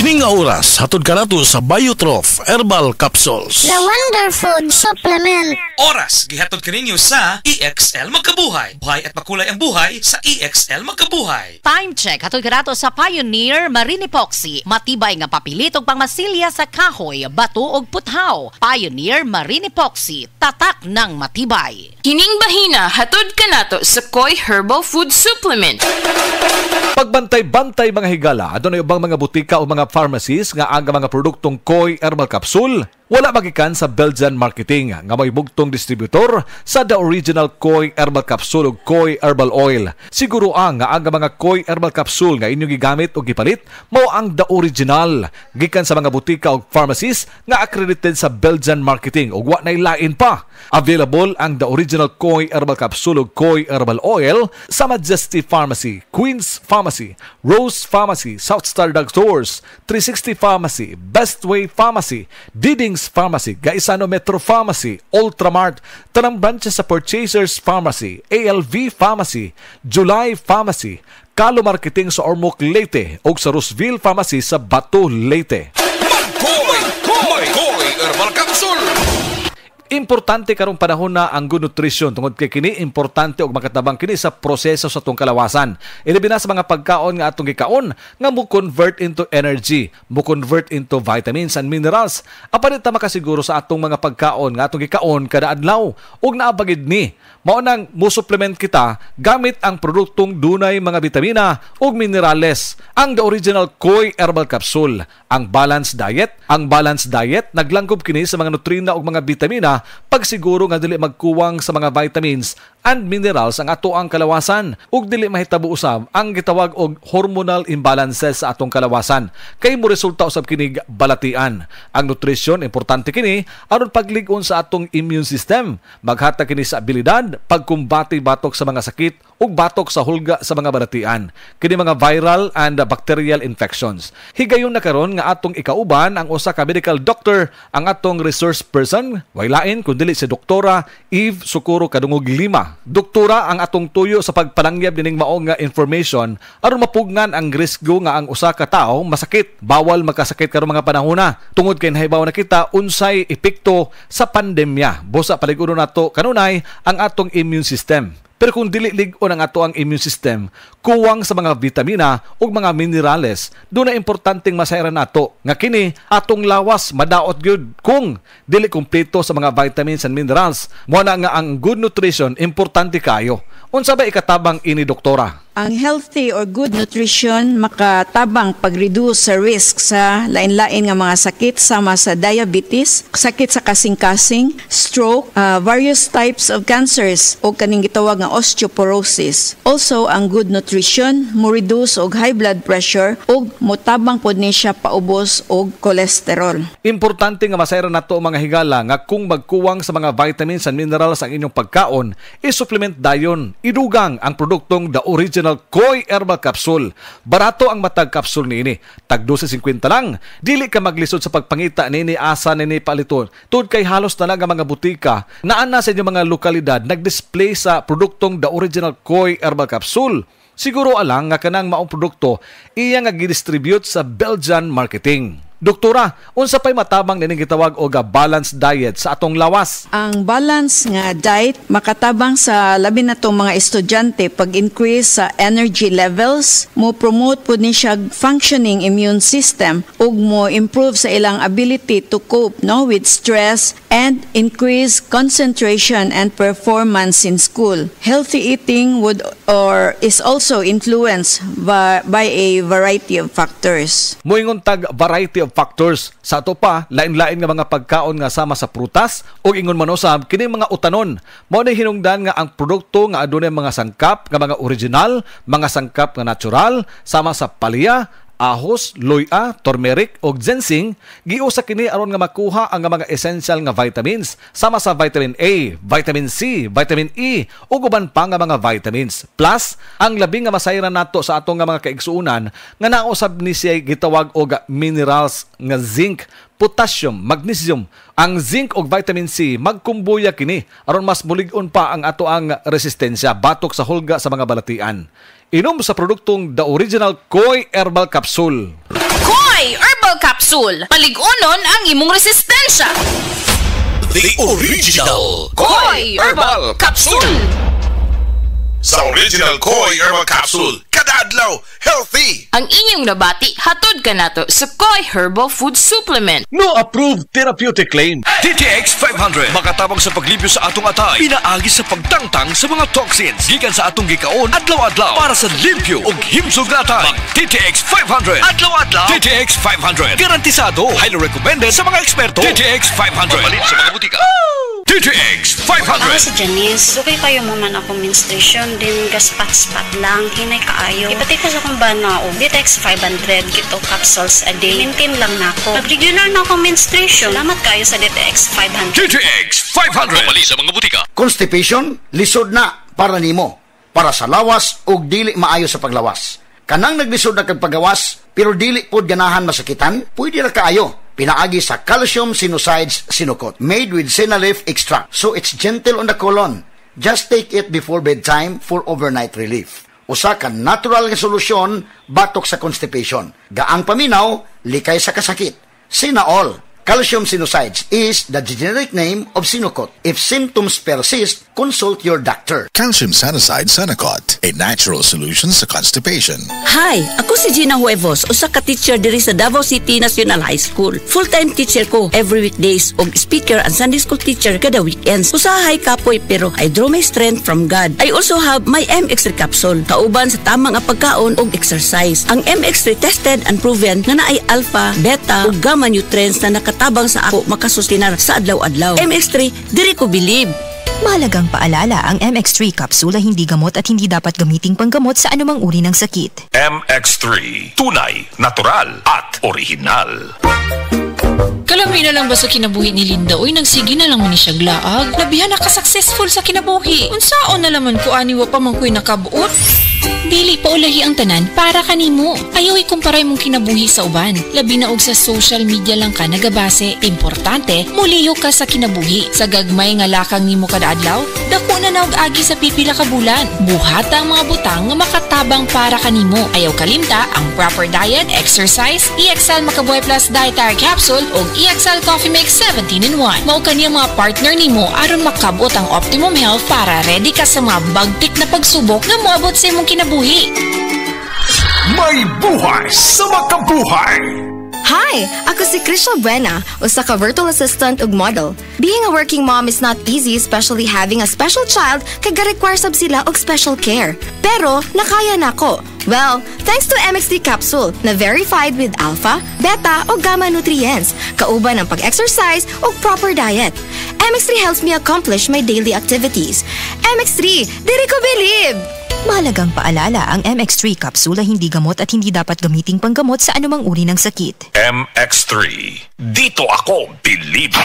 Kining nga oras, hatod ka nato sa Biotrof Herbal Capsules. The Wonder Food Supplement. Oras, gihatod ka ninyo sa EXL Magkabuhay. Buhay at makulay ang buhay sa EXL Magkabuhay. Time check, hatod ka nato sa Pioneer Marine Epoxy. Matibay nga papilit og pangmasilya sa kahoy, bato og puthaw. Pioneer Marine Epoxy, tatak ng matibay. Kining bahina, hatod ka nato sa Koi Herbal Food Supplement. Pagbantay-bantay mga higala, adunay ubang mga butika o mga pharmacies nga aga mga produktong Koi Herbal Capsule. Wala magikan sa Belgian Marketing nga may bugtong distributor sa The Original Koi Herbal Capsule o Koi Herbal Oil. Siguro nga aga mga Koi Herbal Capsule nga inyong gigamit o gipalit mao ang The Original. Gikan sa mga butika o pharmacies nga accredited sa Belgian Marketing o wa nay lain pa. Available ang The Original Koi Herbal Capsule o Koi Herbal Oil sa Majesty Pharmacy, Queen's Pharmacy, Rose Pharmacy, South Star Drug Stores, 360 Pharmacy, Bestway Pharmacy, Diding's Pharmacy, Gaisano Metro Pharmacy, Ultramart, tanang branches sa Purchasers Pharmacy, ALV Pharmacy, July Pharmacy, Kalo Marketing sa Ormoc, Leyte o sa Roseville Pharmacy sa Bato, Leyte. Koi Herbal Capsule. Importante karong panahon na ang good nutrition tungod kay kini importante og makatabang kini sa proseso sa atong kalawasan. Ilabi na sa mga pagkaon nga atong gikaon nga mo convert into energy, mo convert into vitamins and minerals. Apan ta makasiguro sa atong mga pagkaon nga atong gikaon kada adlaw ug naabagid ni mao nang mo supplement kita gamit ang produktong dunay mga bitamina ug minerales. Ang The Original Koi Herbal Capsule, ang balanced diet. Ang balanced diet naglangkob kini sa mga nutrina ug mga bitamina pagsiguro nga dili magkuwang sa mga vitamins and minerals ang ato ang kalawasan ug dili mahitabo usab ang gitawag og hormonal imbalances sa atong kalawasan kay mo resulta usab kini balatian. Ang nutrition importante kini aron paglig-on sa atong immune system, maghatag kini sa abilidad pagkumbati batok sa mga sakit ug batok sa hulga sa mga balatian, kini mga viral and bacterial infections. Higayon na karon nga atong ikauban ang usa ka medical doctor, ang atong resource person, waylain kun dili si Doktora Eve Socorro Kadungog Lima. Doktora ang atong tuyo sa pagpalangyab dining maong nga information aron mapugnan ang risgo nga ang usa ka tawo masakit. Bawal magkasakit karon mga panahona tungod kay nahibaw na kita unsay epekto sa pandemya. Busa paliguron nato kanunay ang atong immune system. Pero kung dili lig-on ang ato ang immune system, kuwang sa mga vitamina ug mga minerales, doon na importanteng masayran nato nga kini atong lawas madaot gyud kung dili kumpleto sa mga vitamins and minerals. Mo na nga ang good nutrition importante kayo. Unsa ba ikatabang ini, doktora? Ang healthy or good nutrition makatabang pag-reduce sa risk sa lain-lain nga mga sakit sama sa diabetes, sakit sa kasing-kasing, stroke, various types of cancers o kaning gitawag nga osteoporosis. Also, ang good nutrition mo reduce og high blood pressure ug motabang pod ni siya paubos og cholesterol. Importante nga masayran nato mga higala nga kung magkuwang sa mga vitamins and minerals ang inyong pagkaon, i-supplement dayon. Idugang ang produktong The Original Koi Herbal Capsule. Barato ang matag capsule niini. Tag 12.50 lang. Dili ka maglisod sa pagpangita nini asa nini paliton. Tud kay halos talaga mga butika naan na sa inyong mga lokalidad nag-display sa produktong The Original Koi Herbal Capsule. Siguro alang nga kanang maong produkto iya nga gi-distribute sa Belgian Marketing. Doktora, unsa pay matabang nining gitawag og balanced diet sa atong lawas? Ang balance nga diet makatabang sa labi na tong mga estudyante pag-increase sa energy levels, mo promote pud ni siya functioning immune system ug mo improve sa ilang ability to cope with stress and increase concentration and performance in school. Healthy eating is also influenced by a variety of factors. Moingon tag variety of factors. Sa ato pa, lain-lain nga mga pagkaon nga sama sa prutas o ingon man usab kini mga utanon. Mao ni hinungdan nga ang produkto nga adunay mga sangkap nga mga original, mga sangkap nga natural sama sa palya, ahos, loya, turmeric o ginseng, giusa kini aron nga makuha ang mga essential nga vitamins sama sa vitamin A, vitamin C, vitamin E ug uban pa nga mga vitamins. Plus, ang labi nga masayran nato sa atong nga mga kaigsuonan nga nausab ni siya gitawag og minerals nga zinc, potassium, magnesium. Ang zinc ug vitamin C magkumbuya kini aron mas mulig-on pa ang ato ang resistensya batok sa hulga sa mga balatian. Inom sa produktong The Original Koi Herbal Capsule. Koi Herbal Capsule. Paligunon ang imong resistensya. The original Koy Herbal Capsule. Sa original Koy Herbal Capsule, kada adlaw healthy. Ang inyong nabati hatod kanato sa Koy Herbal Food Supplement. No approved therapeutic claim. TTX 500 makatabang sa paglibyo sa atong atay, pinaagi sa pagtangtang sa mga toxins gikan sa atong gikaon adlaw-adlaw para sa limpyo ug himsog na atay. TTX 500 adlaw-adlaw. TTX 500 garantisado, highly recommended sa mga eksperto. TTX 500 malit sa mga butika. TTX 500. Ako si Janice. Sukay kayo mo man ako menstruation. Din gaspat-spat lang. Hinay kaayo. Ipati ko sa kong bana o. TTX 500. Gito capsules a day. Maintain lang na ako. Nag-regular na ako menstruation. Salamat kayo sa TTX 500. TTX 500 mali sa mga butika. Constipation, lisod na para nimo. Para sa lawas ug dili maayo sa paglawas. Kanang naglisod na kag pagawas, pero dili pod ganahan masakitan, pwede ra kaayo. Pinaagi sa calcium sinusides sinukot, made with senna leaf extract. So it's gentle on the colon. Just take it before bedtime for overnight relief. Usa ka natural nga solusyon batok sa constipation. Gaang paminaw, likay sa kasakit. Sinaol. Calcium sinusides is the generic name of Sinocot. If symptoms persist, consult your doctor. Calcium Sinucide Sinocot, a natural solution sa constipation. Hi, ako si Gina Huevos, usa ka teacher diri sa Davao City National High School. Full-time teacher ko every weekdays ug speaker and Sunday school teacher kada weekends. Usahay kapoy pero I draw my strength from God. I also have my MX3 capsule, kauban sa tamang nga pagkaon ug exercise. Ang MX3 tested and proven na naay alpha, beta ug gamma nutrients na tabang sa ako makasustinar sa adlaw-adlaw. MX3, diri ko believe. Mahalagang paalala, ang MX3 capsule ay hindi gamot at hindi dapat gamiting panggamot sa anumang uri ng sakit. MX3, tunay, natural at original. Kalamay na lang ba sa kinabuhi ni Linda? Uy, nagsige na lang man ni siya glaag. Labihan na ka-successful sa kinabuhi. Unsaon na laman ko aniwa pa man ko'y nakabuot? Dili pa ulahi ang tanan para kanimo. Ayaw ikumparay mong kinabuhi sa uban. Labi na og sa social media lang ka nagabase. Importante, muliyo ka sa kinabuhi. Sa gagmay nga lakang nimo kada adlaw, dako na naog agi sa pipila ka bulan. Buhata ang mga butang nga makatabang para kanimo. Ayaw kalimta ang proper diet, exercise, EXL Makabuhay Plus Dietary Capsule ug EXL Coffee Mix 17-in-1. Mao kaniyang mga partner nimo aron makabot ang optimum health para ready ka sa mga bagtik na pagsubok na moabot sa imong kinabuhi. May buhay sa makabuhay! Hi! Ako si Crystal Buena, usa ka virtual assistant ug model. Being a working mom is not easy, especially having a special child kag ga-require sab sila og special care. Pero, nakaya nako. Well, thanks to MX3 capsule na verified with alpha, beta o gamma nutrients, kauban ang pag-exercise o proper diet. MX3 helps me accomplish my daily activities. MX3, diri ko believe! Mahalagang paalala, ang MX3 capsule ay hindi gamot at hindi dapat gamiting panggamot sa anumang uri ng sakit. MX3, dito ako believe.